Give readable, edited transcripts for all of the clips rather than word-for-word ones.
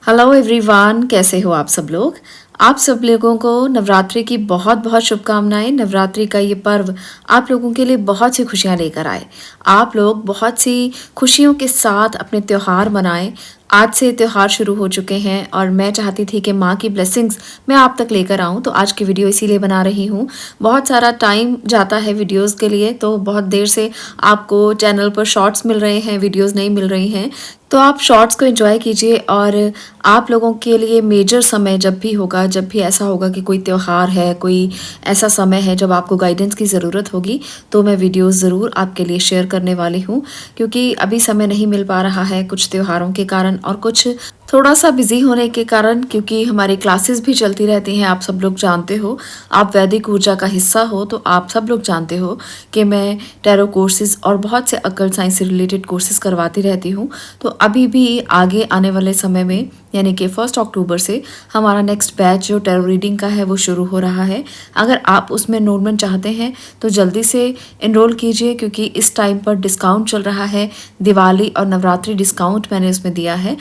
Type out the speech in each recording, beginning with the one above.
Hello everyone, कैसे हो आप सब लोग। आप सब लोगों को नवरात्रि की बहुत बहुत शुभकामनाएं। नवरात्रि का ये पर्व आप लोगों के लिए बहुत सी खुशियां लेकर आए। आप लोग बहुत सी खुशियों के साथ अपने त्योहार मनाएं। आज से त्योहार शुरू हो चुके हैं और मैं चाहती थी कि माँ की ब्लेसिंग्स मैं आप तक लेकर आऊँ, तो आज की वीडियो इसीलिए बना रही हूँ। बहुत सारा टाइम जाता है वीडियोस के लिए, तो बहुत देर से आपको चैनल पर शॉर्ट्स मिल रहे हैं, वीडियोस नहीं मिल रही हैं। तो आप शॉर्ट्स को एंजॉय कीजिए और आप लोगों के लिए मेजर समय जब भी होगा, जब भी ऐसा होगा कि कोई त्यौहार है, कोई ऐसा समय है जब आपको गाइडेंस की ज़रूरत होगी, तो मैं वीडियोस ज़रूर आपके लिए शेयर करने वाली हूँ। क्योंकि अभी समय नहीं मिल पा रहा है कुछ त्योहारों के कारण और कुछ थोड़ा सा बिजी होने के कारण, क्योंकि हमारी क्लासेस भी चलती रहती हैं। आप सब लोग जानते हो, आप वैदिक ऊर्जा का हिस्सा हो, तो आप सब लोग जानते हो कि मैं टैरो कोर्सेज और बहुत से अकल साइंस से रिलेटेड कोर्सेज करवाती रहती हूँ। तो अभी भी आगे आने वाले समय में, यानी कि 1 अक्टूबर से हमारा नेक्स्ट बैच जो टैरो रीडिंग का है वो शुरू हो रहा है। अगर आप उसमें एनरोलमेंट चाहते हैं तो जल्दी से एनरोल कीजिए, क्योंकि इस टाइम पर डिस्काउंट चल रहा है। दिवाली और नवरात्रि डिस्काउंट मैंने उसमें दिया है।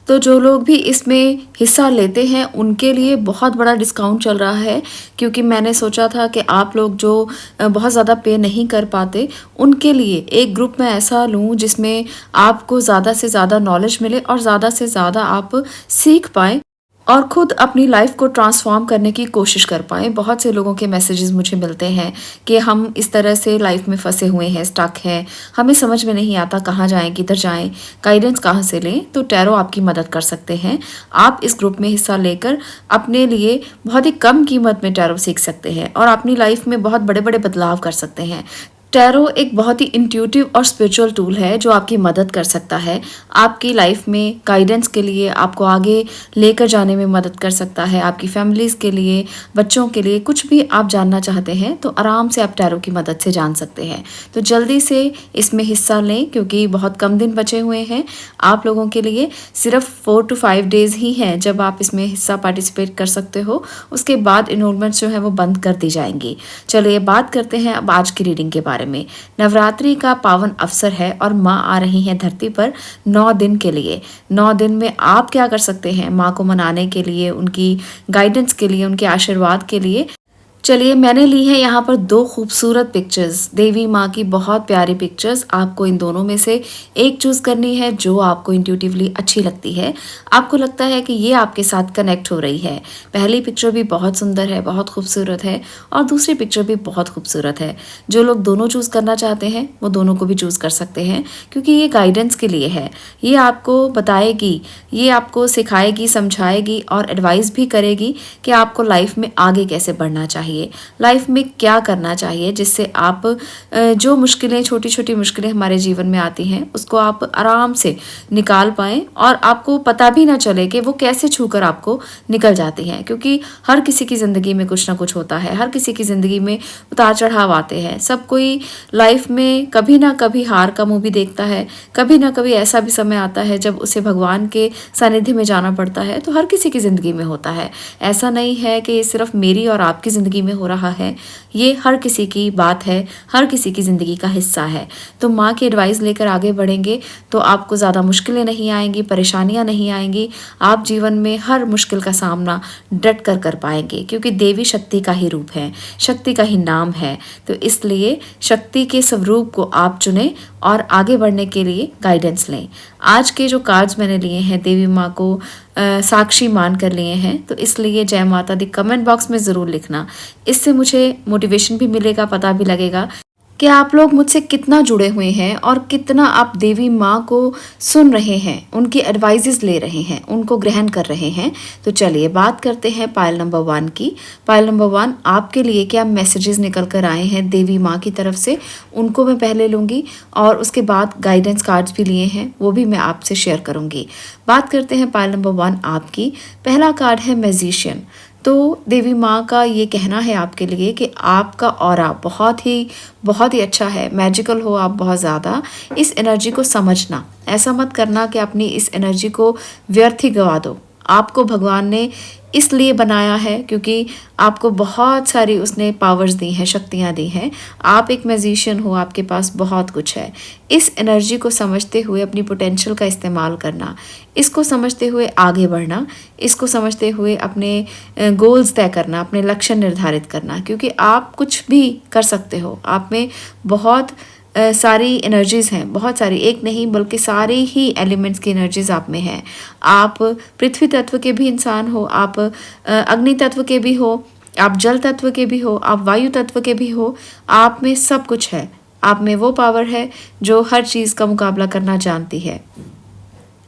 तो जो लोग भी इसमें हिस्सा लेते हैं उनके लिए बहुत बड़ा डिस्काउंट चल रहा है, क्योंकि मैंने सोचा था कि आप लोग जो बहुत ज़्यादा पे नहीं कर पाते, उनके लिए एक ग्रुप में ऐसा लूँ जिसमें आपको ज़्यादा से ज़्यादा नॉलेज मिले और ज़्यादा से ज़्यादा आप सीख पाएँ और खुद अपनी लाइफ को ट्रांसफॉर्म करने की कोशिश कर पाएँ। बहुत से लोगों के मैसेजेस मुझे मिलते हैं कि हम इस तरह से लाइफ में फंसे हुए हैं, स्टक हैं, हमें समझ में नहीं आता कहाँ जाएं, किधर जाएं, गाइडेंस कहाँ से लें। तो टैरो आपकी मदद कर सकते हैं। आप इस ग्रुप में हिस्सा लेकर अपने लिए बहुत ही कम कीमत में टैरो सीख सकते हैं और अपनी लाइफ में बहुत बड़े बड़े बदलाव कर सकते हैं। टैरो एक बहुत ही इंट्यूटिव और स्पिरिचुअल टूल है जो आपकी मदद कर सकता है। आपकी लाइफ में गाइडेंस के लिए, आपको आगे लेकर जाने में मदद कर सकता है। आपकी फैमिलीज़ के लिए, बच्चों के लिए, कुछ भी आप जानना चाहते हैं तो आराम से आप टैरो की मदद से जान सकते हैं। तो जल्दी से इसमें हिस्सा लें, क्योंकि बहुत कम दिन बचे हुए हैं आप लोगों के लिए। सिर्फ 4 to 5 डेज़ ही हैं जब आप इसमें हिस्सा पार्टिसिपेट कर सकते हो। उसके बाद इनरोलमेंट जो है वो बंद कर दी जाएंगी। चलिए बात करते हैं अब आज की रीडिंग के बारे में। नवरात्रि का पावन अवसर है और माँ आ रही हैं धरती पर 9 दिन के लिए। 9 दिन में आप क्या कर सकते हैं माँ को मनाने के लिए, उनकी गाइडेंस के लिए, उनके आशीर्वाद के लिए। चलिए, मैंने ली है यहाँ पर 2 खूबसूरत पिक्चर्स, देवी माँ की बहुत प्यारी पिक्चर्स। आपको इन दोनों में से एक चूज़ करनी है जो आपको इंट्यूटिवली अच्छी लगती है, आपको लगता है कि ये आपके साथ कनेक्ट हो रही है। पहली पिक्चर भी बहुत सुंदर है, बहुत खूबसूरत है, और दूसरी पिक्चर भी बहुत खूबसूरत है। जो लोग दोनों चूज़ करना चाहते हैं वो दोनों को भी चूज़ कर सकते हैं, क्योंकि ये गाइडेंस के लिए है। ये आपको बताएगी, ये आपको सिखाएगी, समझाएगी और एडवाइस भी करेगी कि आपको लाइफ में आगे कैसे बढ़ना चाहिए, लाइफ में क्या करना चाहिए, जिससे आप जो मुश्किलें, छोटी छोटी मुश्किलें हमारे जीवन में आती हैं उसको आप आराम से निकाल पाएं और आपको पता भी ना चले कि वो कैसे छूकर आपको निकल जाती हैं। क्योंकि हर किसी की ज़िंदगी में कुछ ना कुछ होता है, हर किसी की ज़िंदगी में उतार चढ़ाव आते हैं। सब कोई लाइफ में कभी ना कभी हार का मुँह भी देखता है, कभी ना कभी ऐसा भी समय आता है जब उसे भगवान के सानिध्य में जाना पड़ता है। तो हर किसी की ज़िंदगी में होता है। ऐसा नहीं है कि ये सिर्फ मेरी और आपकी ज़िंदगी में हो रहा है, ये हर किसी की बात है, हर किसी की ज़िंदगी का हिस्सा है। तो माँ की एडवाइस लेकर आगे बढ़ेंगे तो आपको ज़्यादा मुश्किलें नहीं आएंगी, परेशानियाँ नहीं आएंगी। आप जीवन में हर मुश्किल का सामना डट कर पाएंगे, क्योंकि देवी शक्ति का ही रूप है, शक्ति का ही नाम है। तो इसलिए शक्ति के स्वरूप को आप चुनें और आगे बढ़ने के लिए गाइडेंस लें। आज के जो कार्ड्स मैंने लिए हैं देवी माँ को साक्षी मान कर लिए हैं, तो इसलिए जय माता दी कमेंट बॉक्स में ज़रूर लिखना। इससे मुझे मोटिवेशन भी मिलेगा, पता भी लगेगा कि आप लोग मुझसे कितना जुड़े हुए हैं और कितना आप देवी माँ को सुन रहे हैं, उनकी एडवाइजेस ले रहे हैं, उनको ग्रहण कर रहे हैं। तो चलिए बात करते हैं पायल नंबर 1 की। पायल नंबर 1, आपके लिए क्या मैसेजेस निकल कर आए हैं देवी माँ की तरफ से, उनको मैं पहले लूँगी और उसके बाद गाइडेंस कार्ड्स भी लिए हैं, वो भी मैं आपसे शेयर करूँगी। बात करते हैं पायल नंबर 1 आपकी। पहला कार्ड है मैजिशियन। तो देवी माँ का ये कहना है आपके लिए कि आपका ऑरा बहुत ही अच्छा है, मैजिकल हो आप बहुत ज़्यादा। इस एनर्जी को समझना, ऐसा मत करना कि अपनी इस एनर्जी को व्यर्थ ही गवा दो। आपको भगवान ने इसलिए बनाया है क्योंकि आपको बहुत सारी उसने पावर्स दी हैं, शक्तियाँ दी हैं। आप एक मैजिशियन हो, आपके पास बहुत कुछ है। इस एनर्जी को समझते हुए अपनी पोटेंशियल का इस्तेमाल करना, इसको समझते हुए आगे बढ़ना, इसको समझते हुए अपने गोल्स तय करना, अपने लक्ष्य निर्धारित करना, क्योंकि आप कुछ भी कर सकते हो। आप में बहुत सारी एनर्जीज़ हैं, बहुत सारी, एक नहीं बल्कि सारे ही एलिमेंट्स की एनर्जीज़ आप में हैं। आप पृथ्वी तत्व के भी इंसान हो, आप अग्नि तत्व के भी हो, आप जल तत्व के भी हो, आप वायु तत्व के भी हो। आप में सब कुछ है। आप में वो पावर है जो हर चीज़ का मुकाबला करना जानती है।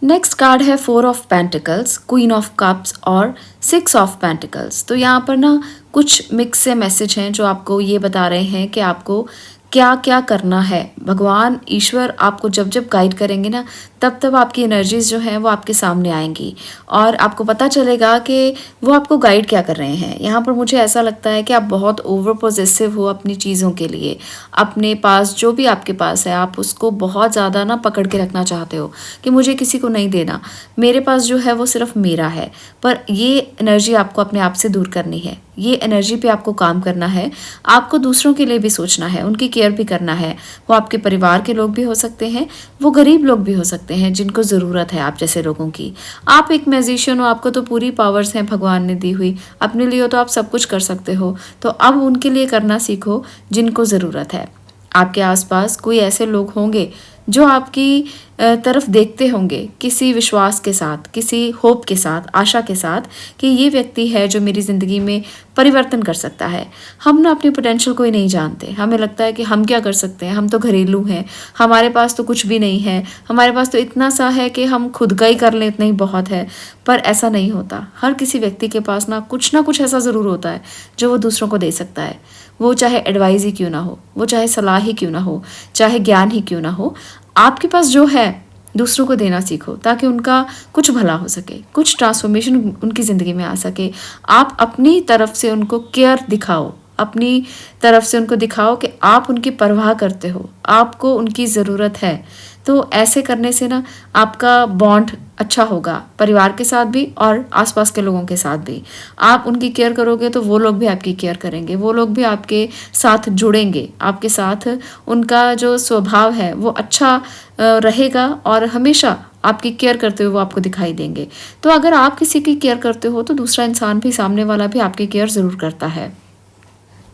नेक्स्ट कार्ड है 4 of pentacles, queen of cups और 6 ऑफ पेंटिकल्स। तो यहाँ पर ना कुछ मिक्स से मैसेज हैं जो आपको ये बता रहे हैं कि आपको क्या क्या करना है। भगवान ईश्वर आपको जब जब गाइड करेंगे ना, तब तब आपकी एनर्जीज जो हैं वो आपके सामने आएंगी और आपको पता चलेगा कि वो आपको गाइड क्या कर रहे हैं। यहाँ पर मुझे ऐसा लगता है कि आप बहुत ओवर पोजेसिव हो अपनी चीज़ों के लिए। अपने पास जो भी आपके पास है आप उसको बहुत ज़्यादा ना पकड़ के रखना चाहते हो कि मुझे किसी को नहीं देना, मेरे पास जो है वो सिर्फ मेरा है। पर ये एनर्जी आपको अपने आप से दूर करनी है। ये एनर्जी पे आपको काम करना है। आपको दूसरों के लिए भी सोचना है, उनकी केयर भी करना है। वो आपके परिवार के लोग भी हो सकते हैं, वो गरीब लोग भी हो सकते हैं जिनको ज़रूरत है आप जैसे लोगों की। आप एक मैजिशियन हो, आपको तो पूरी पावर्स हैं भगवान ने दी हुई। अपने लिए तो आप सब कुछ कर सकते हो, तो अब उनके लिए करना सीखो जिनको ज़रूरत है। आपके आसपास कोई ऐसे लोग होंगे जो आपकी तरफ देखते होंगे किसी विश्वास के साथ, किसी होप के साथ, आशा के साथ कि ये व्यक्ति है जो मेरी ज़िंदगी में परिवर्तन कर सकता है। हम ना अपनी पोटेंशियल को ही नहीं जानते। हमें लगता है कि हम क्या कर सकते हैं, हम तो घरेलू हैं, हमारे पास तो कुछ भी नहीं है, हमारे पास तो इतना सा है कि हम खुद का ही कर लें, इतना ही बहुत है। पर ऐसा नहीं होता। हर किसी व्यक्ति के पास ना कुछ ऐसा ज़रूर होता है जो वो दूसरों को दे सकता है। वो चाहे एडवाइस ही क्यों ना हो, वो चाहे सलाह ही क्यों ना हो, चाहे ज्ञान ही क्यों ना हो, आपके पास जो है दूसरों को देना सीखो ताकि उनका कुछ भला हो सके, कुछ ट्रांसफॉर्मेशन उनकी ज़िंदगी में आ सके। आप अपनी तरफ से उनको केयर दिखाओ, अपनी तरफ से उनको दिखाओ कि आप उनकी परवाह करते हो, आपको उनकी ज़रूरत है। तो ऐसे करने से ना आपका बॉन्ड अच्छा होगा, परिवार के साथ भी और आसपास के लोगों के साथ भी। आप उनकी केयर करोगे तो वो लोग भी आपकी केयर करेंगे, वो लोग भी आपके साथ जुड़ेंगे, आपके साथ उनका जो स्वभाव है वो अच्छा रहेगा और हमेशा आपकी केयर करते हुए वो आपको दिखाई देंगे। तो अगर आप किसी की केयर करते हो तो दूसरा इंसान भी, सामने वाला भी आपकी केयर ज़रूर करता है।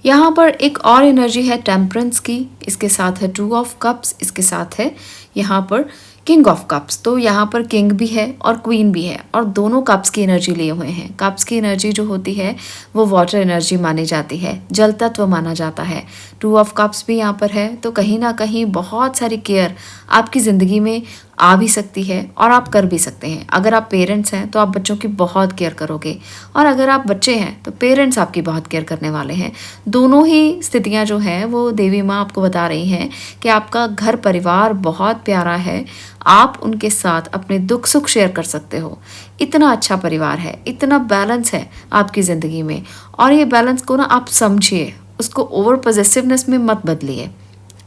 यहाँ पर एक और एनर्जी है टेम्परेंस की, इसके साथ है 2 ऑफ कप्स, इसके साथ है यहाँ पर किंग ऑफ कप्स। तो यहाँ पर किंग भी है और क्वीन भी है और दोनों कप्स की एनर्जी लिए हुए हैं। कप्स की एनर्जी जो होती है वो वाटर एनर्जी मानी जाती है, जल तत्व माना जाता है। 2 ऑफ कप्स भी यहाँ पर है, तो कहीं ना कहीं बहुत सारी केयर आपकी ज़िंदगी में आ भी सकती है और आप कर भी सकते हैं। अगर आप पेरेंट्स हैं तो आप बच्चों की बहुत केयर करोगे और अगर आप बच्चे हैं तो पेरेंट्स आपकी बहुत केयर करने वाले हैं। दोनों ही स्थितियां जो हैं वो देवी माँ आपको बता रही हैं कि आपका घर परिवार बहुत प्यारा है। आप उनके साथ अपने दुख सुख शेयर कर सकते हो। इतना अच्छा परिवार है, इतना बैलेंस है आपकी ज़िंदगी में और ये बैलेंस को ना आप समझिए, उसको ओवर पॉजिटिवनेस में मत बदलिए।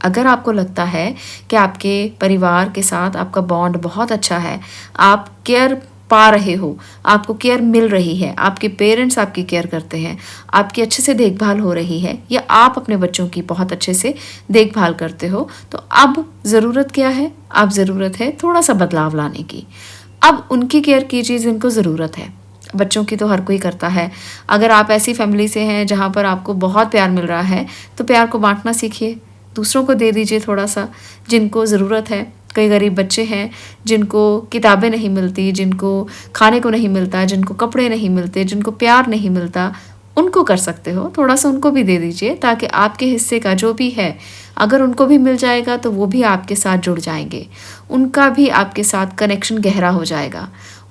अगर आपको लगता है कि आपके परिवार के साथ आपका बॉन्ड बहुत अच्छा है, आप केयर पा रहे हो, आपको केयर मिल रही है, आपके पेरेंट्स आपकी केयर करते हैं, आपकी अच्छे से देखभाल हो रही है या आप अपने बच्चों की बहुत अच्छे से देखभाल करते हो, तो अब ज़रूरत क्या है? अब ज़रूरत है थोड़ा सा बदलाव लाने की। अब उनकी केयर कीजिए जिनको ज़रूरत है। बच्चों की तो हर कोई करता है। अगर आप ऐसी फैमिली से हैं जहाँ पर आपको बहुत प्यार मिल रहा है तो प्यार को बांटना सीखिए, दूसरों को दे दीजिए थोड़ा सा जिनको ज़रूरत है। कई गरीब बच्चे हैं जिनको किताबें नहीं मिलती, जिनको खाने को नहीं मिलता, जिनको कपड़े नहीं मिलते, जिनको प्यार नहीं मिलता, उनको कर सकते हो, थोड़ा सा उनको भी दे दीजिए ताकि आपके हिस्से का जो भी है अगर उनको भी मिल जाएगा तो वो भी आपके साथ जुड़ जाएंगे, उनका भी आपके साथ कनेक्शन गहरा हो जाएगा,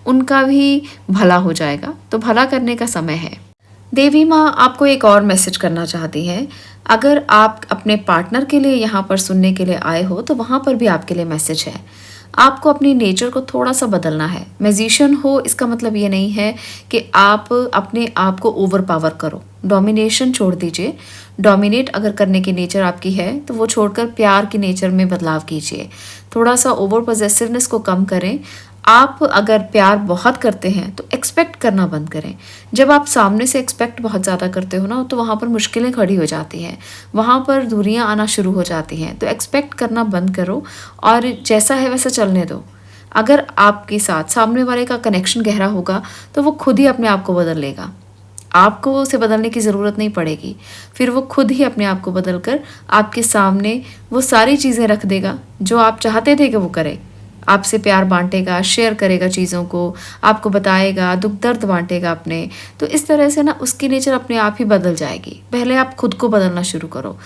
उनका भी भला हो जाएगा। तो भला करने का समय है। देवी माँ आपको एक और मैसेज करना चाहती हैं। अगर आप अपने पार्टनर के लिए यहाँ पर सुनने के लिए आए हो तो वहाँ पर भी आपके लिए मैसेज है। आपको अपनी नेचर को थोड़ा सा बदलना है। मैजिशियन हो इसका मतलब ये नहीं है कि आप अपने आप को ओवर पावर करो, डोमिनेशन छोड़ दीजिए। डोमिनेट अगर करने की नेचर आपकी है तो वो छोड़कर प्यार की नेचर में बदलाव कीजिए। थोड़ा सा ओवर पॉजेसिवनेस को कम करें। आप अगर प्यार बहुत करते हैं तो एक्सपेक्ट करना बंद करें। जब आप सामने से एक्सपेक्ट बहुत ज़्यादा करते हो ना, तो वहाँ पर मुश्किलें खड़ी हो जाती हैं, वहाँ पर दूरियाँ आना शुरू हो जाती हैं। तो एक्सपेक्ट करना बंद करो और जैसा है वैसा चलने दो। अगर आपके साथ सामने वाले का कनेक्शन गहरा होगा तो वो खुद ही अपने आप को बदल लेगा। आपको उसे बदलने की ज़रूरत नहीं पड़ेगी। फिर वो खुद ही अपने आप को बदल कर आपके सामने वो सारी चीज़ें रख देगा जो आप चाहते थे कि वो करे। आपसे प्यार बाँटेगा, शेयर करेगा चीज़ों को, आपको बताएगा, दुःख दर्द बाँटेगा अपने। तो इस तरह से ना उसकी नेचर अपने आप ही बदल जाएगी। पहले आप खुद को बदलना शुरू करो।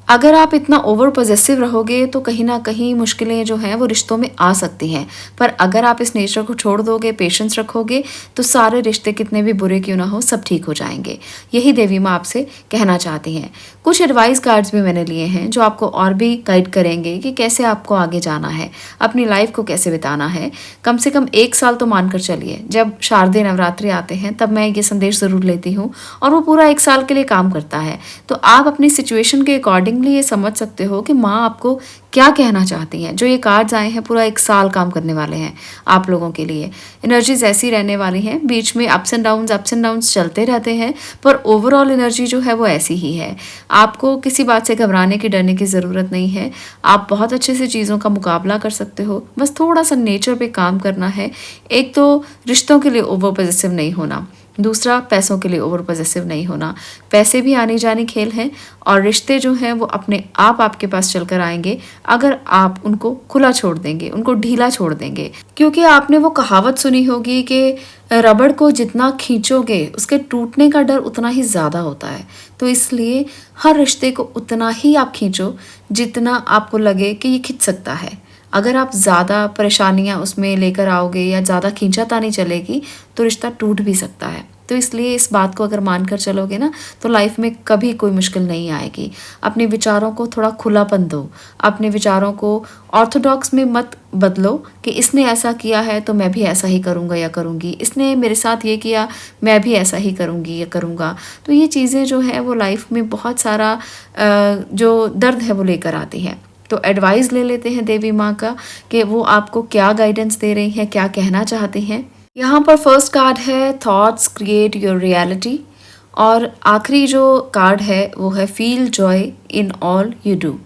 अगर आप इतना ओवर पॉसेसिव रहोगे तो कहीं न कहीं मुश्किलें जो हैं वो रिश्तों में आ सकती हैं। पर अगर आप इस नेचर को छोड़ दोगे, पेशेंस रखोगे, तो सारे रिश्ते कितने भी बुरे क्यों ना हो, सब ठीक हो जाएँगे। यही देवी माँ आपसे कहना चाहती हैं। कुछ एडवाइस कार्ड्स भी मैंने लिए हैं जो आपको और भी गाइड करेंगे कि कैसे आपको आगे जाना है, अपनी लाइफ को कैसे बिताना है। कम से कम 1 साल तो मानकर चलिए। जब शारदीय नवरात्रि आते हैं तब मैं ये संदेश ज़रूर लेती हूँ और वो पूरा 1 साल के लिए काम करता है। तो आप अपनी सिचुएशन के अकॉर्डिंगली ये समझ सकते हो कि माँ आपको क्या कहना चाहती हैं। जो ये कार्ड्स आए हैं पूरा 1 साल काम करने वाले हैं आप लोगों के लिए। एनर्जीज ऐसी रहने वाली हैं, बीच में अप्स एंड डाउन्स चलते रहते हैं, पर ओवरऑल एनर्जी जो है वो ऐसी ही है। आपको किसी बात से घबराने की, डरने की ज़रूरत नहीं है। आप बहुत अच्छे से चीज़ों का मुकाबला कर सकते हो। बस थोड़ा सा नेचर पे काम करना है। एक तो रिश्तों के लिए ओवर पॉसेसिव नहीं होना, दूसरा पैसों के लिए ओवर पॉसेसिव नहीं होना। पैसे भी आने जाने खेल हैं और रिश्ते जो हैं वो अपने आप आपके पास चलकर आएंगे अगर आप उनको खुला छोड़ देंगे, उनको ढीला छोड़ देंगे। क्योंकि आपने वो कहावत सुनी होगी कि रबड़ को जितना खींचोगे उसके टूटने का डर उतना ही ज़्यादा होता है। तो इसलिए हर रिश्ते को उतना ही आप खींचो जितना आपको लगे कि ये खिंच सकता है। अगर आप ज़्यादा परेशानियाँ उसमें लेकर आओगे या ज़्यादा खींचातानी चलेगी तो रिश्ता टूट भी सकता है। तो इसलिए इस बात को अगर मानकर चलोगे ना तो लाइफ में कभी कोई मुश्किल नहीं आएगी। अपने विचारों को थोड़ा खुलापन दो। अपने विचारों को ऑर्थोडॉक्स में मत बदलो कि इसने ऐसा किया है तो मैं भी ऐसा ही करूँगा या करूँगी, इसने मेरे साथ ये किया मैं भी ऐसा ही करूँगी या करूँगा। तो ये चीज़ें जो है वो लाइफ में बहुत सारा जो दर्द है वो लेकर आती हैं। तो एडवाइस ले लेते हैं देवी माँ का कि वो आपको क्या गाइडेंस दे रही हैं, क्या कहना चाहती हैं। यहाँ पर फर्स्ट कार्ड है थॉट्स क्रिएट योर रियलिटी और आखिरी जो कार्ड है वो है feel joy in all you do.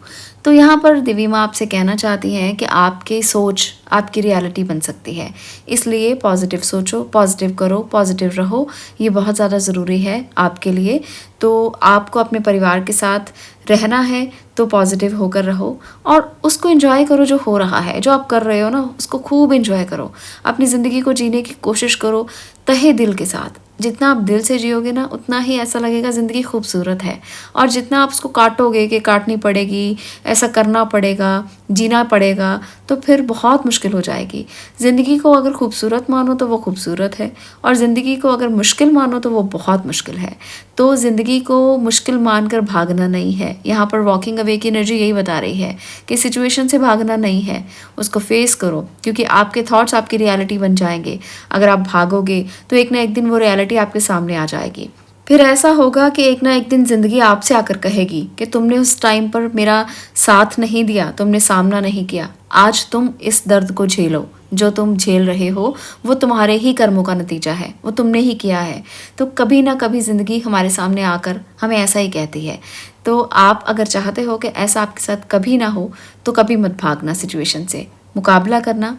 तो यहाँ पर देवी माँ आपसे कहना चाहती हैं कि आपकी सोच आपकी रियलिटी बन सकती है। इसलिए पॉजिटिव सोचो, पॉजिटिव करो, पॉजिटिव रहो। ये बहुत ज़्यादा ज़रूरी है आपके लिए। तो आपको अपने परिवार के साथ रहना है तो पॉजिटिव होकर रहो और उसको एंजॉय करो। जो हो रहा है, जो आप कर रहे हो ना, उसको खूब एंजॉय करो। अपनी ज़िंदगी को जीने की कोशिश करो तहे दिल के साथ। जितना आप दिल से जियोगे ना उतना ही ऐसा लगेगा ज़िंदगी खूबसूरत है। और जितना आप उसको काटोगे कि काटनी पड़ेगी, ऐसा करना पड़ेगा, जीना पड़ेगा, तो फिर बहुत मुश्किल हो जाएगी। ज़िंदगी को अगर खूबसूरत मानो तो वो खूबसूरत है और ज़िंदगी को अगर मुश्किल मानो तो वो बहुत मुश्किल है। तो ज़िंदगी को मुश्किल मानकर भागना नहीं है। यहाँ पर वॉकिंग अवे की एनर्जी यही बता रही है कि सिचुएशन से भागना नहीं है, उसको फेस करो। क्योंकि आपके थॉट्स आपकी रियलिटी बन जाएंगे। अगर आप भागोगे तो एक ना एक दिन वो रियलिटी आपके सामने आ जाएगी। फिर ऐसा होगा कि एक ना एक दिन ज़िंदगी आपसे आकर कहेगी कि तुमने उस टाइम पर मेरा साथ नहीं दिया, तुमने सामना नहीं किया। आज तुम इस दर्द को झेलो। जो तुम झेल रहे हो वो तुम्हारे ही कर्मों का नतीजा है, वो तुमने ही किया है। तो कभी ना कभी ज़िंदगी हमारे सामने आकर हमें ऐसा ही कहती है। तो आप अगर चाहते हो कि ऐसा आपके साथ कभी ना हो तो कभी मत भागना सिचुएशन से। मुकाबला करना,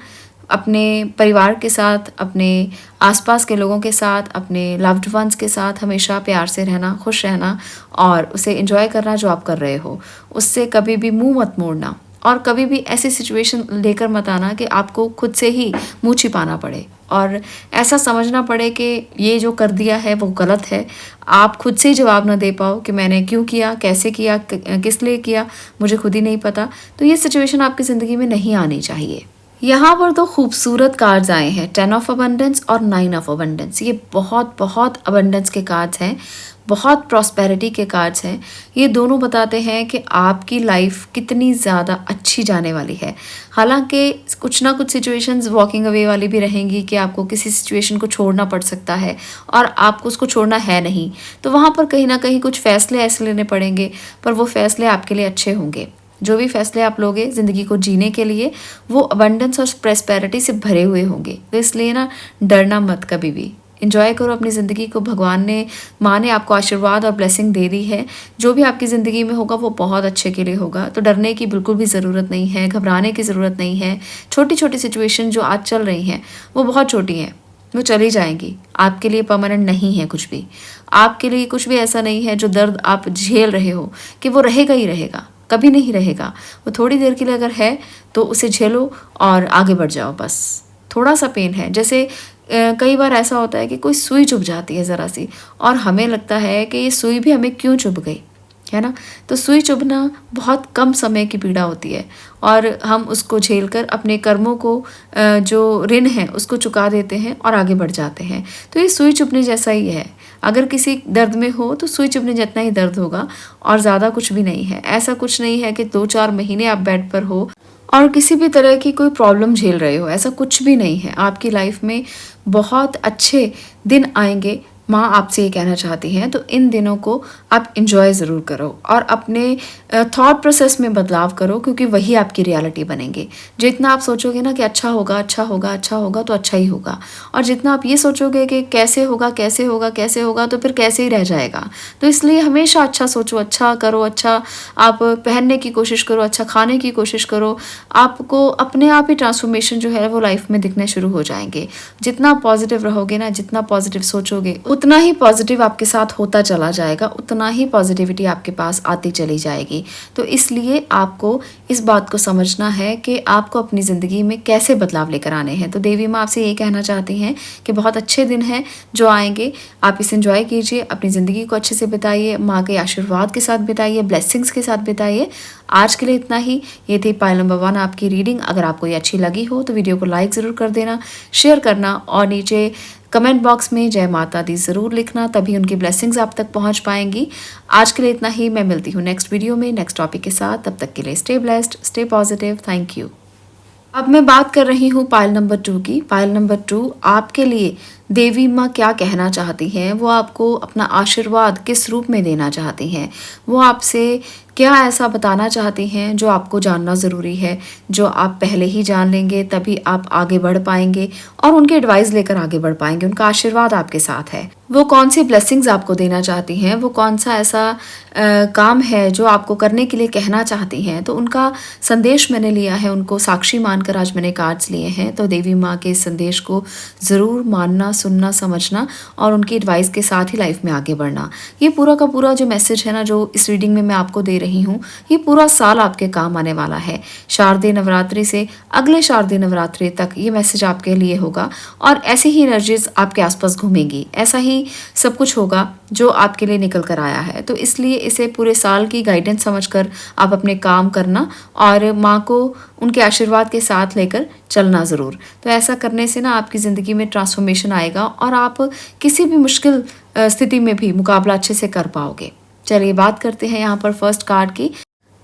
अपने परिवार के साथ, अपने आसपास के लोगों के साथ, अपने लव्ड वंस के साथ हमेशा प्यार से रहना, खुश रहना और उसे एंजॉय करना जो आप कर रहे हो। उससे कभी भी मुंह मत मोड़ना और कभी भी ऐसी सिचुएशन लेकर मत आना कि आपको खुद से ही मुंह छिपाना पड़े और ऐसा समझना पड़े कि ये जो कर दिया है वो गलत है। आप खुद से ही जवाब ना दे पाओ कि मैंने क्यों किया, कैसे किया, किस लिए किया, मुझे खुद ही नहीं पता। तो ये सिचुएशन आपकी ज़िंदगी में नहीं आनी चाहिए। यहाँ पर दो खूबसूरत कार्ड्स आए हैं, 10 ऑफ अबंडेंस और 9 ऑफ अबंडेंस। ये बहुत बहुत अबंडेंस के कार्ड्स हैं, बहुत प्रॉस्पेरिटी के कार्ड्स हैं। ये दोनों बताते हैं कि आपकी लाइफ कितनी ज़्यादा अच्छी जाने वाली है। हालांकि कुछ ना कुछ सिचुएशंस वॉकिंग अवे वाली भी रहेंगी कि आपको किसी सिचुएशन को छोड़ना पड़ सकता है और आपको उसको छोड़ना है नहीं, तो वहाँ पर कहीं ना कहीं कुछ फ़ैसले ऐसे लेने पड़ेंगे, पर वो फ़ैसले आपके लिए अच्छे होंगे। जो भी फैसले आप लोगे ज़िंदगी को जीने के लिए वो अबंडेंस और प्रेस्पेरिटी से भरे हुए होंगे। तो इसलिए ना डरना मत कभी भी, एंजॉय करो अपनी ज़िंदगी को। भगवान ने, माँ ने आपको आशीर्वाद और ब्लेसिंग दे दी है। जो भी आपकी ज़िंदगी में होगा वो बहुत अच्छे के लिए होगा। तो डरने की बिल्कुल भी ज़रूरत नहीं है, घबराने की ज़रूरत नहीं है। छोटी छोटी सिचुएशन जो आज चल रही हैं वो बहुत छोटी हैं, वो चली जाएंगी। आपके लिए परमानेंट नहीं है कुछ भी। आपके लिए कुछ भी ऐसा नहीं है जो दर्द आप झेल रहे हो कि वो रहेगा ही रहेगा, कभी नहीं रहेगा। वो थोड़ी देर के लिए अगर है तो उसे झेलो और आगे बढ़ जाओ। बस थोड़ा सा पेन है, जैसे कई बार ऐसा होता है कि कोई सुई चुभ जाती है ज़रा सी, और हमें लगता है कि ये सुई भी हमें क्यों चुभ गई, है ना। तो सुई चुभना बहुत कम समय की पीड़ा होती है और हम उसको झेलकर अपने कर्मों को, जो ऋण है उसको चुका देते हैं और आगे बढ़ जाते हैं। तो ये सुई चुभने जैसा ही है। अगर किसी दर्द में हो तो सुई चुभने जितना ही दर्द होगा और ज़्यादा कुछ भी नहीं है। ऐसा कुछ नहीं है कि 2-4 महीने आप बेड पर हो और किसी भी तरह की कोई प्रॉब्लम झेल रहे हो, ऐसा कुछ भी नहीं है। आपकी लाइफ में बहुत अच्छे दिन आएंगे। माँ आपसे ये कहना चाहती हैं, तो इन दिनों को आप इंजॉय ज़रूर करो और अपने थॉट प्रोसेस में बदलाव करो, क्योंकि वही आपकी रियलिटी बनेंगे। जितना आप सोचोगे ना कि अच्छा होगा अच्छा होगा अच्छा होगा, तो अच्छा ही होगा। और जितना आप ये सोचोगे कि कैसे होगा कैसे होगा कैसे होगा, तो फिर कैसे ही रह जाएगा। तो इसलिए हमेशा अच्छा सोचो, अच्छा करो, अच्छा आप पहनने की कोशिश करो, अच्छा खाने की कोशिश करो। आपको अपने आप ही ट्रांसफॉर्मेशन जो है वो लाइफ में दिखने शुरू हो जाएंगे। जितना पॉजिटिव रहोगे ना, जितना पॉजिटिव सोचोगे, उतना ही पॉजिटिव आपके साथ होता चला जाएगा, उतना ही पॉजिटिविटी आपके पास आती चली जाएगी। तो इसलिए आपको इस बात को समझना है कि आपको अपनी ज़िंदगी में कैसे बदलाव लेकर आने हैं। तो देवी माँ आपसे ये कहना चाहती हैं कि बहुत अच्छे दिन हैं जो आएंगे, आप इसे एंजॉय कीजिए, अपनी ज़िंदगी को अच्छे से बिताइए, माँ के आशीर्वाद के साथ बिताइए, ब्लेसिंग्स के साथ बिताइए। आज के लिए इतना ही। ये थी पाइल नंबर 1 आपकी रीडिंग। अगर आपको ये अच्छी लगी हो तो वीडियो को लाइक ज़रूर कर देना, शेयर करना और नीचे कमेंट बॉक्स में जय माता दी ज़रूर लिखना, तभी उनकी ब्लेसिंग्स आप तक पहुंच पाएंगी। आज के लिए इतना ही। मैं मिलती हूँ नेक्स्ट वीडियो में नेक्स्ट टॉपिक के साथ। तब तक के लिए stay blessed, stay positive. Thank you. अब मैं बात कर रही हूँ पाइल नंबर 2 की। पाइल नंबर 2 आपके लिए देवी माँ क्या कहना चाहती हैं, वो आपको अपना आशीर्वाद किस रूप में देना चाहती हैं, वो आपसे क्या ऐसा बताना चाहती हैं जो आपको जानना ज़रूरी है, जो आप पहले ही जान लेंगे तभी आप आगे बढ़ पाएंगे और उनके एडवाइस लेकर आगे बढ़ पाएंगे। उनका आशीर्वाद आपके साथ है। वो कौन सी ब्लेसिंग्स आपको देना चाहती हैं, वो कौन सा ऐसा काम है जो आपको करने के लिए कहना चाहती हैं। तो उनका संदेश मैंने लिया है, उनको साक्षी मानकर आज मैंने कार्ड्स लिए हैं। तो देवी माँ के इस संदेश को ज़रूर मानना, सुनना, समझना और उनकी एडवाइस के साथ ही लाइफ में आगे बढ़ना। ये पूरा का पूरा जो मैसेज है ना, जो इस रीडिंग में मैं आपको दे रही हूँ, ये पूरा साल आपके काम आने वाला है। शारदीय नवरात्रि से अगले शारदीय नवरात्रि तक ये मैसेज आपके लिए होगा और ऐसी ही एनर्जीज आपके आसपास घूमेंगी। ऐसा ही सब कुछ होगा जो आपके लिए निकल कर आया है। तो इसलिए इसे पूरे साल की गाइडेंस समझकर आप अपने काम करना और माँ को उनके आशीर्वाद के साथ लेकर चलना ज़रूर। तो ऐसा करने से ना आपकी ज़िंदगी में ट्रांसफॉर्मेशन आएगा और आप किसी भी मुश्किल स्थिति में भी मुकाबला अच्छे से कर पाओगे। चलिए बात करते हैं यहाँ पर फर्स्ट कार्ड की।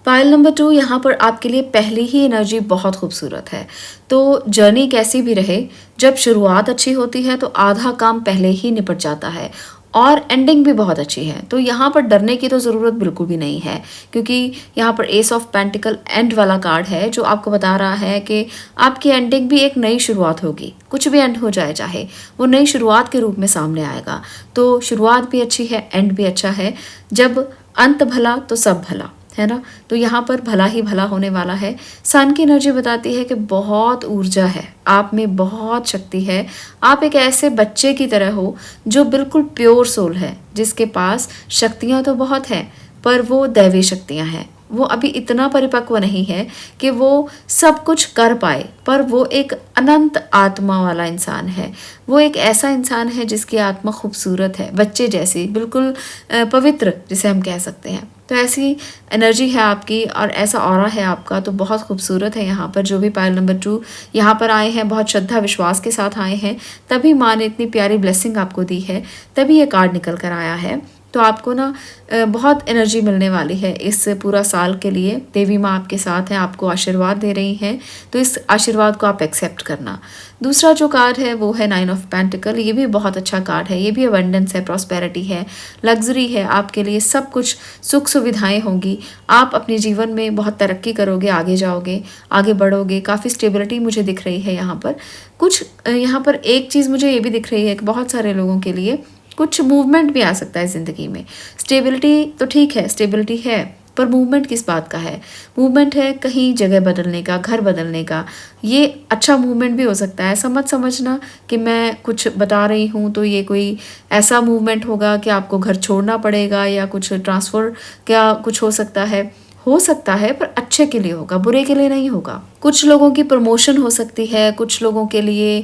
पाइल नंबर 2 यहाँ पर आपके लिए पहली ही एनर्जी बहुत खूबसूरत है। तो जर्नी कैसी भी रहे, जब शुरुआत अच्छी होती है तो आधा काम पहले ही निपट जाता है और एंडिंग भी बहुत अच्छी है। तो यहाँ पर डरने की तो ज़रूरत बिल्कुल भी नहीं है, क्योंकि यहाँ पर एस ऑफ पेंटिकल एंड वाला कार्ड है जो आपको बता रहा है कि आपकी एंडिंग भी एक नई शुरुआत होगी। कुछ भी एंड हो जाए चाहे, वो नई शुरुआत के रूप में सामने आएगा। तो शुरुआत भी अच्छी है, एंड भी अच्छा है। जब अंत भला तो सब भला, है ना। तो यहाँ पर भला ही भला होने वाला है। सन की एनर्जी बताती है कि बहुत ऊर्जा है आप में, बहुत शक्ति है। आप एक ऐसे बच्चे की तरह हो जो बिल्कुल प्योर सोल है, जिसके पास शक्तियाँ तो बहुत हैं पर वो दैवी शक्तियाँ हैं। वो अभी इतना परिपक्व नहीं है कि वो सब कुछ कर पाए, पर वो एक अनंत आत्मा वाला इंसान है। वो एक ऐसा इंसान है जिसकी आत्मा खूबसूरत है, बच्चे जैसी, बिल्कुल पवित्र जिसे हम कह सकते हैं। तो ऐसी एनर्जी है आपकी और ऐसा ऑरा है आपका, तो बहुत खूबसूरत है। यहाँ पर जो भी पाइल नंबर 2 यहाँ पर आए हैं, बहुत श्रद्धा विश्वास के साथ आए हैं, तभी माँ ने इतनी प्यारी ब्लेसिंग आपको दी है, तभी ये कार्ड निकल कर आया है। तो आपको ना बहुत एनर्जी मिलने वाली है इस पूरा साल के लिए। देवी माँ आपके साथ हैं, आपको आशीर्वाद दे रही हैं, तो इस आशीर्वाद को आप एक्सेप्ट करना। दूसरा जो कार्ड है वो है 9 ऑफ पेंटिकल। ये भी बहुत अच्छा कार्ड है, ये भी अबंडेंस है, प्रॉस्पेरिटी है, लग्जरी है आपके लिए, सब कुछ सुख सुविधाएं होंगी। आप अपने जीवन में बहुत तरक्की करोगे, आगे जाओगे, आगे बढ़ोगे, काफ़ी स्टेबिलिटी मुझे दिख रही है यहाँ पर। कुछ यहाँ पर एक चीज़ मुझे ये भी दिख रही है कि बहुत सारे लोगों के लिए कुछ मूवमेंट भी आ सकता है ज़िंदगी में। स्टेबिलिटी तो ठीक है, स्टेबिलिटी है, पर मूवमेंट किस बात का है? मूवमेंट है कहीं जगह बदलने का, घर बदलने का। ये अच्छा मूवमेंट भी हो सकता है। ऐसा मत समझना कि मैं कुछ बता रही हूँ तो ये कोई ऐसा मूवमेंट होगा कि आपको घर छोड़ना पड़ेगा या कुछ ट्रांसफ़र क्या कुछ हो सकता है, पर अच्छे के लिए होगा, बुरे के लिए नहीं होगा। कुछ लोगों की प्रमोशन हो सकती है, कुछ लोगों के लिए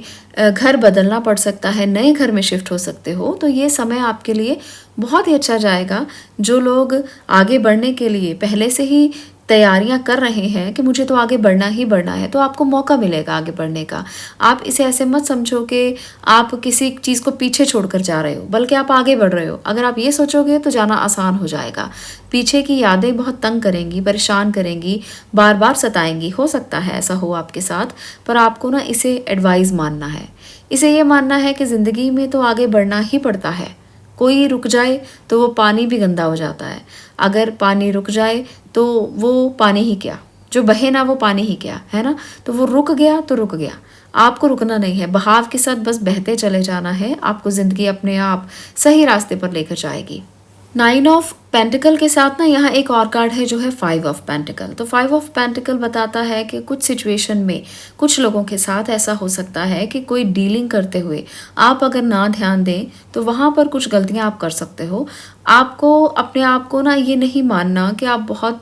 घर बदलना पड़ सकता है, नए घर में शिफ्ट हो सकते हो। तो ये समय आपके लिए बहुत ही अच्छा जाएगा। जो लोग आगे बढ़ने के लिए पहले से ही तैयारियां कर रहे हैं कि मुझे तो आगे बढ़ना ही बढ़ना है, तो आपको मौका मिलेगा आगे बढ़ने का। आप इसे ऐसे मत समझो कि आप किसी चीज़ को पीछे छोड़कर जा रहे हो, बल्कि आप आगे बढ़ रहे हो। अगर आप ये सोचोगे तो जाना आसान हो जाएगा। पीछे की यादें बहुत तंग करेंगी, परेशान करेंगी, बार बार सताएंगी। हो सकता है ऐसा हो आपके साथ, पर आपको ना इसे एडवाइस मानना है। इसे ये मानना है कि ज़िंदगी में तो आगे बढ़ना ही पड़ता है। कोई रुक जाए तो वो पानी भी गंदा हो जाता है। अगर पानी रुक जाए तो वो पानी ही क्या, जो बहे ना वो पानी ही क्या, है ना। तो वो रुक गया तो रुक गया। आपको रुकना नहीं है, बहाव के साथ बस बहते चले जाना है। आपको ज़िंदगी अपने आप सही रास्ते पर लेकर जाएगी। 9 ऑफ पेंटिकल के साथ ना यहाँ एक और कार्ड है जो है 5 ऑफ पेंटिकल। तो 5 ऑफ पेंटिकल बताता है कि कुछ सिचुएशन में कुछ लोगों के साथ ऐसा हो सकता है कि कोई डीलिंग करते हुए आप अगर ना ध्यान दें तो वहाँ पर कुछ गलतियाँ आप कर सकते हो। आपको अपने आप को ना ये नहीं मानना कि आप बहुत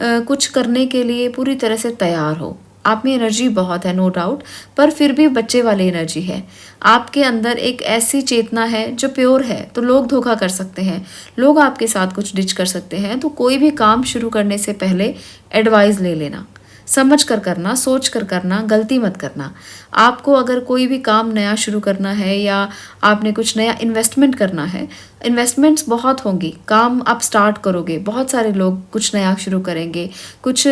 कुछ करने के लिए पूरी तरह से तैयार हो। आप में एनर्जी बहुत है, नो डाउट, पर फिर भी बच्चे वाली एनर्जी है। आपके अंदर एक ऐसी चेतना है जो प्योर है। तो लोग धोखा कर सकते हैं, लोग आपके साथ कुछ डिच कर सकते हैं। तो कोई भी काम शुरू करने से पहले एडवाइस ले लेना, समझ कर करना, सोच कर करना, गलती मत करना। आपको अगर कोई भी काम नया शुरू करना है या आपने कुछ नया इन्वेस्टमेंट करना है, इन्वेस्टमेंट्स बहुत होंगी, काम आप स्टार्ट करोगे, बहुत सारे लोग कुछ नया शुरू करेंगे, कुछ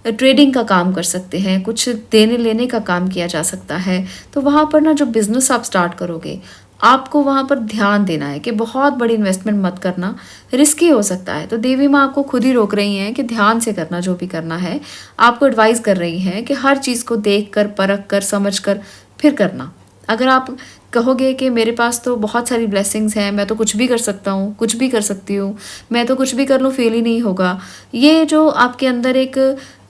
ट्रेडिंग का काम कर सकते हैं, कुछ देने लेने का काम किया जा सकता है। तो वहाँ पर ना जो बिज़नेस आप स्टार्ट करोगे, आपको वहाँ पर ध्यान देना है कि बहुत बड़ी इन्वेस्टमेंट मत करना, रिस्की हो सकता है। तो देवी माँ आपको खुद ही रोक रही हैं कि ध्यान से करना, जो भी करना है। आपको एडवाइस कर रही हैं कि हर चीज़ को देख कर, परख कर, समझ कर फिर करना। अगर आप कहोगे कि मेरे पास तो बहुत सारी ब्लेसिंग्स हैं, मैं तो कुछ भी कर सकता हूँ, कुछ भी कर सकती हूँ, मैं तो कुछ भी कर लूँ फेल ही नहीं होगा, ये जो आपके अंदर एक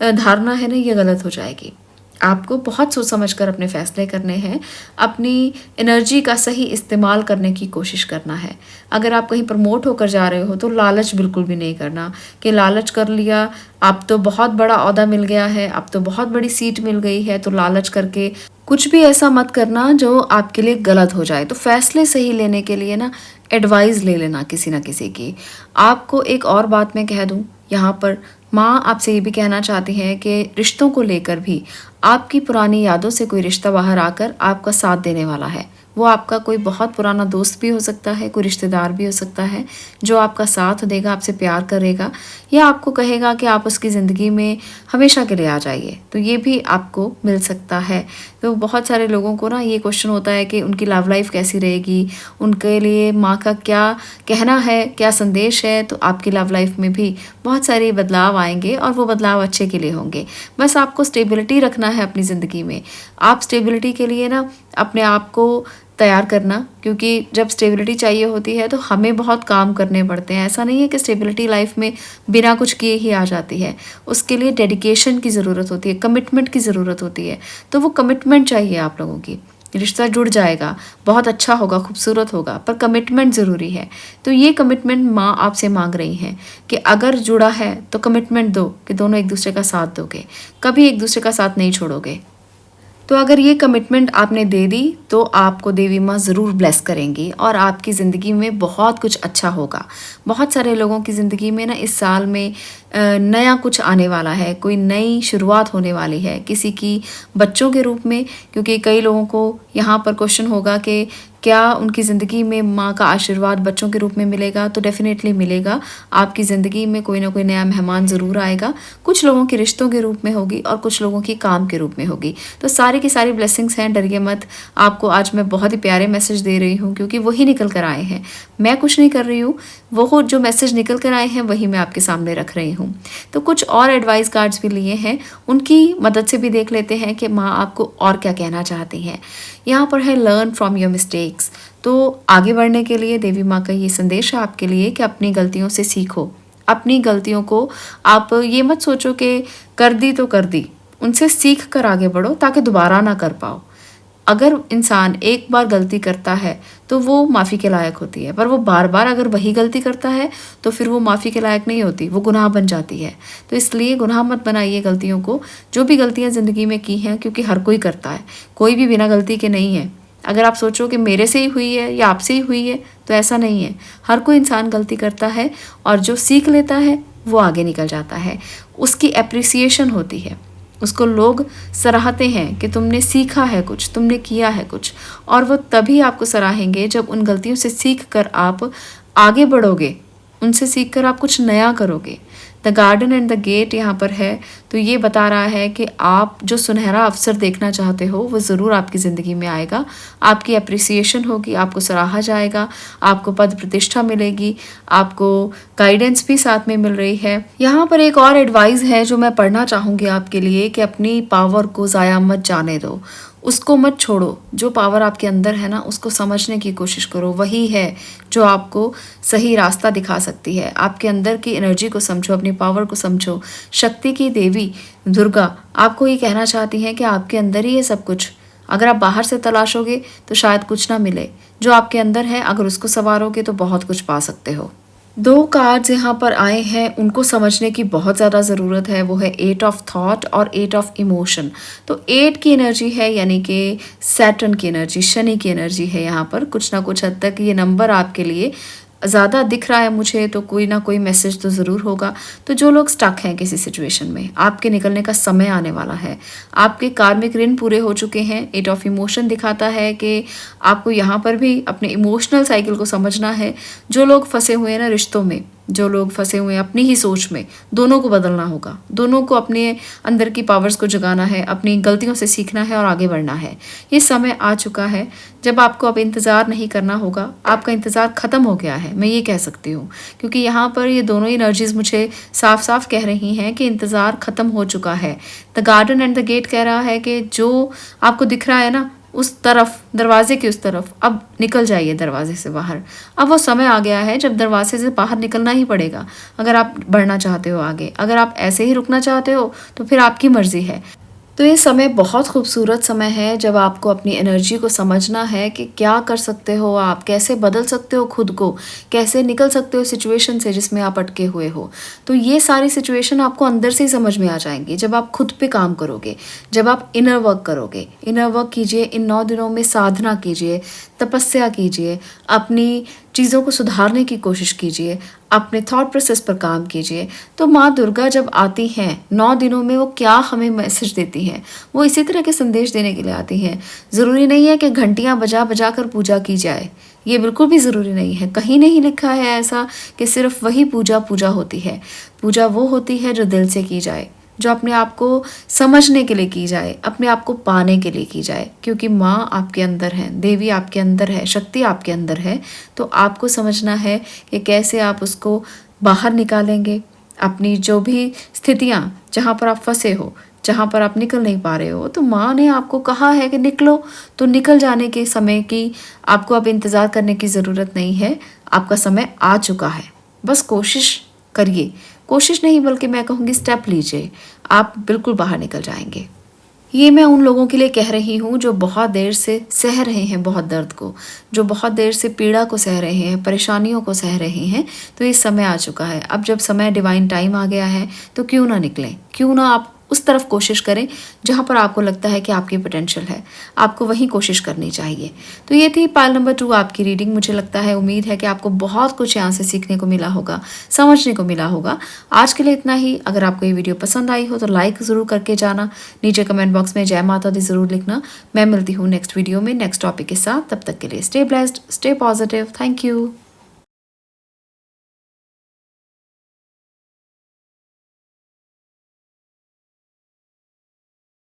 धारणा है ना, ये गलत हो जाएगी। आपको बहुत सोच समझ कर अपने फैसले करने हैं, अपनी एनर्जी का सही इस्तेमाल करने की कोशिश करना है। अगर आप कहीं प्रमोट होकर जा रहे हो तो लालच बिल्कुल भी नहीं करना कि लालच कर लिया, अब तो बहुत बड़ा ओहदा मिल गया है, अब तो बहुत बड़ी सीट मिल गई है, तो लालच करके कुछ भी ऐसा मत करना जो आपके लिए गलत हो जाए। तो फैसले सही लेने के लिए ना एडवाइस ले लेना किसी ना किसी की। आपको एक और बात मैं कह दूँ, यहाँ पर माँ आपसे ये भी कहना चाहती हैं कि रिश्तों को लेकर भी आपकी पुरानी यादों से कोई रिश्ता बाहर आकर आपका साथ देने वाला है। वो आपका कोई बहुत पुराना दोस्त भी हो सकता है, कोई रिश्तेदार भी हो सकता है, जो आपका साथ देगा, आपसे प्यार करेगा या आपको कहेगा कि आप उसकी ज़िंदगी में हमेशा के लिए आ जाइए। तो ये भी आपको मिल सकता है। तो बहुत सारे लोगों को ना ये क्वेश्चन होता है कि उनकी लव लाइफ कैसी रहेगी, उनके लिए माँ का क्या कहना है, क्या संदेश है। तो आपकी लव लाइफ में भी बहुत सारे बदलाव आएंगे और वो बदलाव अच्छे के लिए होंगे। बस आपको स्टेबिलिटी रखना है अपनी ज़िंदगी में। आप स्टेबिलिटी के लिए ना अपने आप को तैयार करना, क्योंकि जब स्टेबिलिटी चाहिए होती है तो हमें बहुत काम करने पड़ते हैं। ऐसा नहीं है कि स्टेबिलिटी लाइफ में बिना कुछ किए ही आ जाती है। उसके लिए डेडिकेशन की ज़रूरत होती है, कमिटमेंट की ज़रूरत होती है। तो वो कमिटमेंट चाहिए आप लोगों की। रिश्ता जुड़ जाएगा, बहुत अच्छा होगा, खूबसूरत होगा, पर कमिटमेंट ज़रूरी है। तो ये कमिटमेंट माँ आपसे मांग रही हैं कि अगर जुड़ा है तो कमिटमेंट दो कि दोनों एक दूसरे का साथ दोगे, कभी एक दूसरे का साथ नहीं छोड़ोगे। तो अगर ये कमिटमेंट आपने दे दी तो आपको देवी माँ ज़रूर ब्लेस करेंगी और आपकी ज़िंदगी में बहुत कुछ अच्छा होगा। बहुत सारे लोगों की ज़िंदगी में ना इस साल में नया कुछ आने वाला है, कोई नई शुरुआत होने वाली है किसी की बच्चों के रूप में। क्योंकि कई लोगों को यहाँ पर क्वेश्चन होगा कि क्या उनकी ज़िंदगी में माँ का आशीर्वाद बच्चों के रूप में मिलेगा? तो डेफ़िनेटली मिलेगा। आपकी ज़िंदगी में कोई ना कोई नया मेहमान ज़रूर आएगा। कुछ लोगों की रिश्तों के रूप में होगी और कुछ लोगों की काम के रूप में होगी। तो सारी की सारी ब्लेसिंग्स हैं, डरिए मत। आपको आज मैं बहुत ही प्यारे मैसेज दे रही हूँ क्योंकि वही निकल कर आए हैं। मैं कुछ नहीं कर रही हूँ, वो जो मैसेज निकल कर आए हैं वही मैं आपके सामने रख रही हूँ। तो कुछ और एडवाइस कार्ड्स भी लिए हैं, उनकी मदद से भी देख लेते हैं कि माँ आपको और क्या कहना चाहती हैं। यहाँ पर है लर्न फ्रॉम योर मिस्टेक्स। तो आगे बढ़ने के लिए देवी माँ का ये संदेश है आपके लिए कि अपनी गलतियों से सीखो। अपनी गलतियों को आप ये मत सोचो कि कर दी तो कर दी, उनसे सीख कर आगे बढ़ो ताकि दोबारा ना कर पाओ। अगर इंसान एक बार गलती करता है तो वो माफ़ी के लायक होती है, पर वो बार बार अगर वही गलती करता है तो फिर वो माफ़ी के लायक नहीं होती, वो गुनाह बन जाती है। तो इसलिए गुनाह मत बनाइए गलतियों को, जो भी गलतियाँ ज़िंदगी में की हैं, क्योंकि हर कोई करता है, कोई भी बिना गलती के नहीं है। अगर आप सोचो कि मेरे से ही हुई है या आपसे ही हुई है, तो ऐसा नहीं है। हर कोई इंसान गलती करता है और जो सीख लेता है वो आगे निकल जाता है, उसकी एप्रिसिएशन होती है, उसको लोग सराहते हैं कि तुमने सीखा है कुछ, तुमने किया है कुछ। और वो तभी आपको सराहेंगे जब उन गलतियों से सीख कर आप आगे बढ़ोगे, उनसे सीख कर आप कुछ नया करोगे। The garden and the gate यहाँ पर है, तो ये बता रहा है कि आप जो सुनहरा अवसर देखना चाहते हो वो ज़रूर आपकी ज़िंदगी में आएगा। आपकी अप्रिसिएशन होगी, आपको सराहा जाएगा, आपको पद प्रतिष्ठा मिलेगी, आपको गाइडेंस भी साथ में मिल रही है। यहाँ पर एक और एडवाइस है जो मैं पढ़ना चाहूँगी आपके लिए कि अपनी पावर को ज़ाया मत जाने दो, उसको मत छोड़ो। जो पावर आपके अंदर है ना, उसको समझने की कोशिश करो। वही है जो आपको सही रास्ता दिखा सकती है। आपके अंदर की एनर्जी को समझो, अपनी पावर को समझो। शक्ति की देवी दुर्गा आपको ये कहना चाहती हैं कि आपके अंदर ही है सब कुछ। अगर आप बाहर से तलाशोगे तो शायद कुछ ना मिले, जो आपके अंदर है अगर उसको संवारोगे तो बहुत कुछ पा सकते हो। 2 कार्ड्स यहाँ पर आए हैं, उनको समझने की बहुत ज़्यादा ज़रूरत है। वो है 8 ऑफ थॉट और 8 ऑफ इमोशन। तो 8 की एनर्जी है यानी कि सैटर्न की एनर्जी, शनि की एनर्जी है। यहाँ पर कुछ ना कुछ हद तक ये नंबर आपके लिए ज़्यादा दिख रहा है मुझे, तो कोई ना कोई मैसेज तो ज़रूर होगा। तो जो लोग स्टक हैं किसी सिचुएशन में, आपके निकलने का समय आने वाला है। आपके कार्मिक ऋण पूरे हो चुके हैं। 8 ऑफ इमोशन दिखाता है कि आपको यहाँ पर भी अपने इमोशनल साइकिल को समझना है। जो लोग फंसे हुए हैं ना रिश्तों में, जो लोग फंसे हुए हैं अपनी ही सोच में, दोनों को बदलना होगा। दोनों को अपने अंदर की पावर्स को जगाना है, अपनी गलतियों से सीखना है और आगे बढ़ना है। ये समय आ चुका है जब आपको अब इंतज़ार नहीं करना होगा। आपका इंतज़ार ख़त्म हो गया है, मैं ये कह सकती हूँ, क्योंकि यहाँ पर ये दोनों ही एनर्जीज़ मुझे साफ साफ कह रही हैं कि इंतज़ार ख़त्म हो चुका है। The garden and the gate कह रहा है कि जो आपको दिख रहा है ना, उस तरफ, दरवाजे की उस तरफ, अब निकल जाइए दरवाजे से बाहर। अब वो समय आ गया है जब दरवाजे से बाहर निकलना ही पड़ेगा अगर आप बढ़ना चाहते हो आगे। अगर आप ऐसे ही रुकना चाहते हो तो फिर आपकी मर्जी है। तो ये समय बहुत खूबसूरत समय है जब आपको अपनी एनर्जी को समझना है कि क्या कर सकते हो आप, कैसे बदल सकते हो खुद को, कैसे निकल सकते हो सिचुएशन से जिसमें आप अटके हुए हो। तो ये सारी सिचुएशन आपको अंदर से ही समझ में आ जाएंगी जब आप खुद पे काम करोगे, जब आप इनर वर्क करोगे। इनर वर्क कीजिए, इन 9 दिनों में साधना कीजिए, तपस्या कीजिए, अपनी चीज़ों को सुधारने की कोशिश कीजिए, अपने थॉट प्रोसेस पर काम कीजिए। तो माँ दुर्गा जब आती हैं 9 दिनों में, वो क्या हमें मैसेज देती हैं, वो इसी तरह के संदेश देने के लिए आती हैं। ज़रूरी नहीं है कि घंटियाँ बजा बजा कर पूजा की जाए, ये बिल्कुल भी ज़रूरी नहीं है। कहीं नहीं लिखा है ऐसा कि सिर्फ वही पूजा होती है। पूजा वो होती है जो दिल से की जाए, जो अपने आप को समझने के लिए की जाए, अपने आप को पाने के लिए की जाए। क्योंकि माँ आपके अंदर है, देवी आपके अंदर है, शक्ति आपके अंदर है। तो आपको समझना है कि कैसे आप उसको बाहर निकालेंगे। अपनी जो भी स्थितियाँ, जहाँ पर आप फंसे हो, जहाँ पर आप निकल नहीं पा रहे हो, तो माँ ने आपको कहा है कि निकलो। तो निकल जाने के समय की आपको अब इंतज़ार करने की ज़रूरत नहीं है, आपका समय आ चुका है। बस कोशिश करिए, कोशिश नहीं बल्कि मैं कहूँगी स्टेप लीजिए, आप बिल्कुल बाहर निकल जाएंगे। ये मैं उन लोगों के लिए कह रही हूँ जो बहुत देर से सह रहे हैं बहुत दर्द को, जो बहुत देर से पीड़ा को सह रहे हैं, परेशानियों को सह रहे हैं। तो ये समय आ चुका है। अब जब समय डिवाइन टाइम आ गया है तो क्यों ना निकलें, क्यों ना आप उस तरफ कोशिश करें जहाँ पर आपको लगता है कि आपकी पोटेंशियल है, आपको वहीं कोशिश करनी चाहिए। तो ये थी पाइल नंबर 2 आपकी रीडिंग। मुझे लगता है, उम्मीद है कि आपको बहुत कुछ यहाँ से सीखने को मिला होगा, समझने को मिला होगा। आज के लिए इतना ही। अगर आपको ये वीडियो पसंद आई हो तो लाइक ज़रूर करके जाना, नीचे कमेंट बॉक्स में जय माता दी ज़रूर लिखना। मैं मिलती हूँ नेक्स्ट वीडियो में नेक्स्ट टॉपिक के साथ। तब तक के लिए stay blessed, stay positive. Thank you.